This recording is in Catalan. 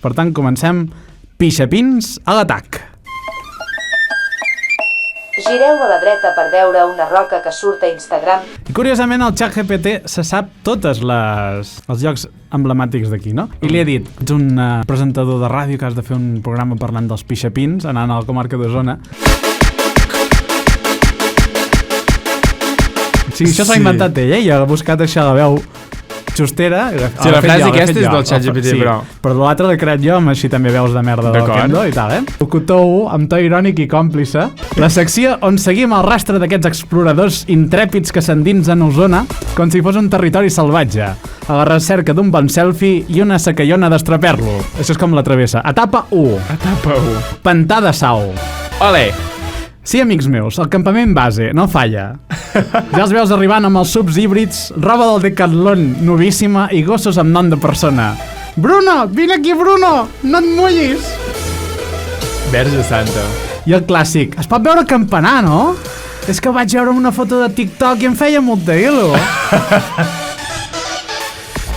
Per tant, comencem Pixapins a l'atac. Gireu a la dreta per veure una roca que surt a Instagram. I curiosament el ChatGPT se sap tots els llocs emblemàtics d'aquí, no? I li he dit, ets un presentador de ràdio que has de fer un programa parlant dels pixapins, anant a la comarca d'Osona. Sí, això s'ha inventat ell, ha buscat això a la veu justera. Sí, la frase aquesta és del ChatGPT, però... Però l'altre l'he creat jo, amb així també veus de merda del Kendo i tal, Locutor 1, amb to irònic i còmplice. La secció on seguim el rastre d'aquests exploradors intrèpids que s'endinsen a Osona com si fos un territori salvatge, a la recerca d'un bon selfie i una secallona d'estraper-lo. Això és com la travessa. Etapa 1. Etapa 1. Pantà de Sau. Ole! Sí, amics meus, el campament base, no falla. Ja els veus arribant amb els subs híbrids, roba del Decathlon novíssima i gossos amb nom de persona. Bruno, vine aquí, Bruno! No et mullis! Verge santa. I el clàssic, es pot veure campanar, no? És que vaig veure una foto de TikTok i em feia molt de ilo.